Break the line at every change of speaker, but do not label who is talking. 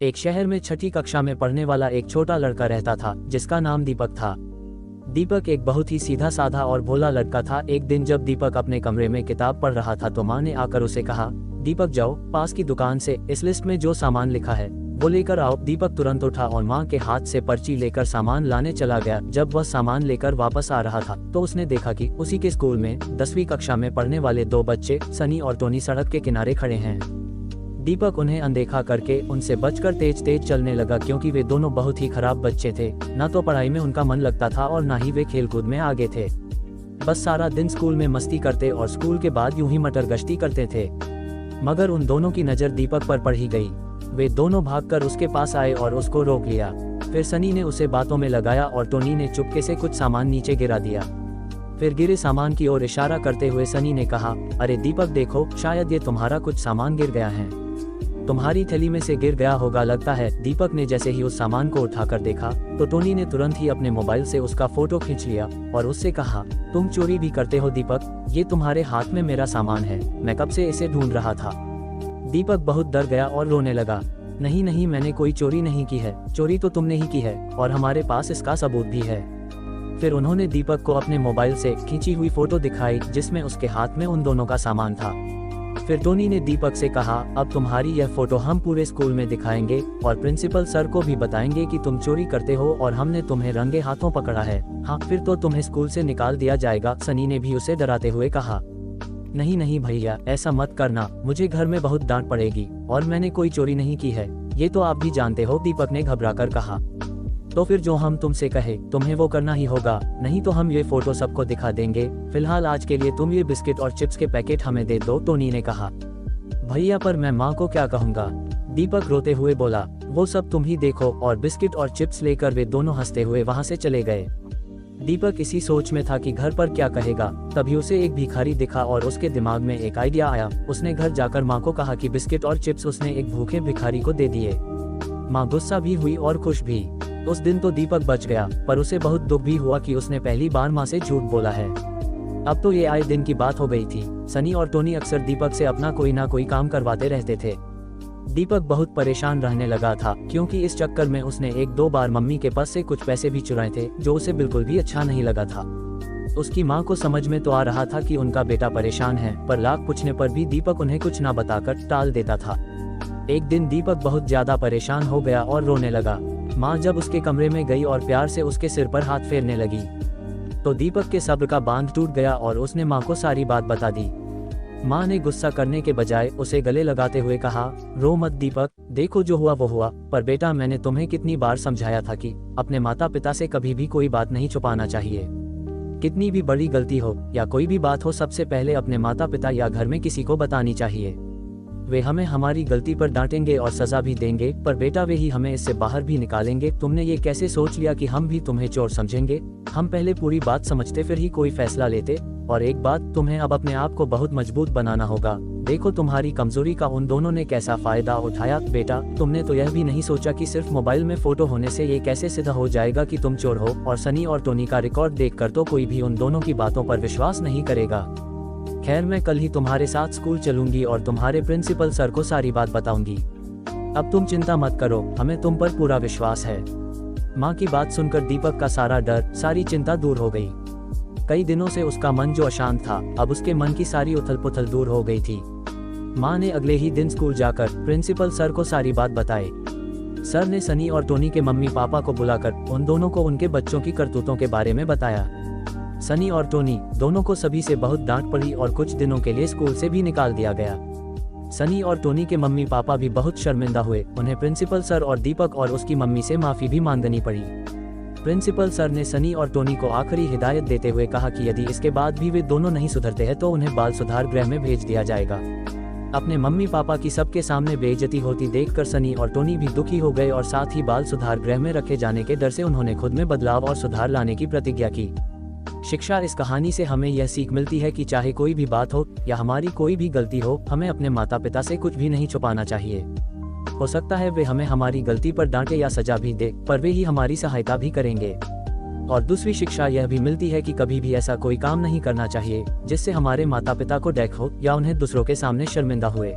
एक शहर में छठी कक्षा में पढ़ने वाला एक छोटा लड़का रहता था जिसका नाम दीपक था। दीपक एक बहुत ही सीधा साधा और भोला लड़का था। एक दिन जब दीपक अपने कमरे में किताब पढ़ रहा था तो माँ ने आकर उसे कहा, दीपक जाओ पास की दुकान से इस लिस्ट में जो सामान लिखा है वो लेकर आओ। दीपक तुरंत उठा और माँ के हाथ से पर्ची लेकर सामान लाने चला गया। जब वह सामान लेकर वापस आ रहा था तो उसने देखा कि उसी के स्कूल में 10वीं कक्षा में पढ़ने वाले दो बच्चे सनी और टोनी सड़क के किनारे खड़े हैं। दीपक उन्हें अनदेखा करके उनसे बचकर तेज तेज चलने लगा क्योंकि वे दोनों बहुत ही खराब बच्चे थे। ना तो पढ़ाई में उनका मन लगता था और ना ही वे खेलकूद में आगे थे। बस सारा दिन स्कूल में मस्ती करते और स्कूल के बाद यूं ही मटर गश्ती करते थे। मगर उन दोनों की नज़र दीपक पर पड़ ही गई। वे दोनों भागकर उसके पास आए और उसको रोक लिया। फिर सनी ने उसे बातों में लगाया और टोनी ने चुपके से कुछ सामान नीचे गिरा दिया। फिर गिरे सामान की ओर इशारा करते हुए सनी ने कहा, अरे दीपक देखो, शायद ये तुम्हारा कुछ सामान गिर गया है। तुम्हारी थैली में से गिर गया होगा लगता है। दीपक ने जैसे ही उस सामान को उठाकर देखा तो टोनी ने तुरंत ही अपने मोबाइल से उसका फोटो खींच लिया और उससे कहा, तुम चोरी भी करते हो दीपक, ये तुम्हारे हाथ में मेरा सामान है, मैं कब से इसे ढूंढ रहा था। दीपक बहुत डर गया और रोने लगा। नहीं नहीं, मैंने कोई चोरी नहीं की है, चोरी तो तुमने ही की है और हमारे पास इसका सबूत भी है। फिर उन्होंने दीपक को अपने मोबाइल से खींची हुई फोटो दिखाई जिसमें उसके हाथ में उन दोनों का सामान था। फिर टोनी ने दीपक से कहा, अब तुम्हारी यह फोटो हम पूरे स्कूल में दिखाएंगे और प्रिंसिपल सर को भी बताएंगे कि तुम चोरी करते हो और हमने तुम्हें रंगे हाथों पकड़ा है। हाँ, फिर तो तुम्हें स्कूल से निकाल दिया जाएगा। सनी ने भी उसे डराते हुए कहा, नहीं नहीं भैया, ऐसा मत करना, मुझे घर में बहुत डांट पड़ेगी और मैंने कोई चोरी नहीं की है, ये तो आप भी जानते हो। दीपक ने घबराकर कहा, तो फिर जो हम तुमसे कहे तुम्हें वो करना ही होगा, नहीं तो हम ये फोटो सबको दिखा देंगे। फिलहाल आज के लिए तुम ये बिस्किट और चिप्स के पैकेट हमें दे दो। टोनी ने कहा, भैया पर मैं माँ को क्या कहूँगा। दीपक रोते हुए बोला, वो सब तुम ही देखो। और बिस्किट और चिप्स लेकर वे दोनों हंसते हुए वहाँ से चले गए। दीपक इसी सोच में था कि घर पर क्या कहेगा। तभी उसे एक भिखारी दिखा और उसके दिमाग में एक आइडिया आया। उसने घर जाकर माँ को कहा कि बिस्किट और चिप्स उसने एक भूखे भिखारी को दे दिए। माँ गुस्सा भी हुई और खुश भी। उस दिन तो दीपक बच गया, पर उसे बहुत दुख भी हुआ कि उसने पहली बार माँ से झूठ बोला है। अब तो ये आए दिन की बात हो गई थी। सनी और टोनी अक्सर दीपक से अपना कोई ना कोई काम करवाते रहते थे। दीपक बहुत परेशान रहने लगा था क्योंकि इस चक्कर में उसने एक दो बार मम्मी के पास से कुछ पैसे भी चुराए थे जो उसे बिल्कुल भी अच्छा नहीं लगा था। उसकी माँ को समझ में तो आ रहा था कि उनका बेटा परेशान है, पर लाख पूछने पर भी दीपक उन्हें कुछ ना बताकर टाल देता था। एक दिन दीपक बहुत ज्यादा परेशान हो गया और रोने लगा। माँ जब उसके कमरे में गई और प्यार से उसके सिर पर हाथ फेरने लगी तो दीपक के सब्र का बांध टूट गया और उसने माँ को सारी बात बता दी। माँ ने गुस्सा करने के बजाय उसे गले लगाते हुए कहा, रो मत दीपक, देखो जो हुआ वो हुआ, पर बेटा मैंने तुम्हें कितनी बार समझाया था कि अपने माता पिता से कभी भी कोई बात नहीं छुपाना चाहिए। कितनी भी बड़ी गलती हो या कोई भी बात हो, सबसे पहले अपने माता पिता या घर में किसी को बतानी चाहिए। वे हमें हमारी गलती पर डांटेंगे और सजा भी देंगे, पर बेटा वे ही हमें इससे बाहर भी निकालेंगे। तुमने ये कैसे सोच लिया कि हम भी तुम्हें चोर समझेंगे? हम पहले पूरी बात समझते फिर ही कोई फैसला लेते। और एक बात, तुम्हें अब अपने आप को बहुत मजबूत बनाना होगा। देखो तुम्हारी कमजोरी का उन दोनों ने कैसा फायदा उठाया। बेटा तुमने तो यह भी नहीं सोचा कि सिर्फ मोबाइल में फोटो होने से ये कैसे सिद्ध हो जाएगा कि तुम चोर हो। और सनी और टोनी का रिकॉर्ड देखकर तो कोई भी उन दोनों की बातों पर विश्वास नहीं करेगा। खैर, मैं कल ही तुम्हारे साथ स्कूल चलूंगी और तुम्हारे प्रिंसिपल सर को सारी बात बताऊंगी। अब तुम चिंता मत करो, हमें तुम पर पूरा विश्वास है। माँ की बात सुनकर दीपक का सारा डर, सारी चिंता दूर हो गई। कई दिनों से उसका मन जो अशांत था, अब उसके मन की सारी उथल पुथल दूर हो गई थी। माँ ने अगले ही दिन स्कूल जाकर प्रिंसिपल सर को सारी बात बताई। सर ने सनी और टोनी के मम्मी पापा को बुलाकर उन दोनों को उनके बच्चों की करतूतों के बारे में बताया। सनी और टोनी दोनों को सभी से बहुत डांट पड़ी और कुछ दिनों के लिए स्कूल से भी निकाल दिया गया। सनी और टोनी के मम्मी पापा भी बहुत शर्मिंदा हुए। उन्हें प्रिंसिपल सर और दीपक और उसकी मम्मी से माफी भी मांगनी पड़ी। प्रिंसिपल सर ने सनी और टोनी को आखिरी हिदायत देते हुए कहा कि यदि इसके बाद भी वे दोनों नहीं सुधरते हैं तो उन्हें बाल सुधार गृह में भेज दिया जाएगा। अपने मम्मी पापा की सबके सामने बेइज्जती होती देखकर सनी और टोनी भी दुखी हो गए और साथ ही बाल सुधार गृह में रखे जाने के डर से उन्होंने खुद में बदलाव और सुधार लाने की प्रतिज्ञा की। शिक्षा, इस कहानी से हमें यह सीख मिलती है कि चाहे कोई भी बात हो या हमारी कोई भी गलती हो, हमें अपने माता पिता से कुछ भी नहीं छुपाना चाहिए। हो सकता है वे हमें हमारी गलती पर डांटे या सजा भी दे, पर वे ही हमारी सहायता भी करेंगे। और दूसरी शिक्षा यह भी मिलती है कि कभी भी ऐसा कोई काम नहीं करना चाहिए जिससे हमारे माता पिता को डैक हो या उन्हें दूसरों के सामने शर्मिंदा हुए।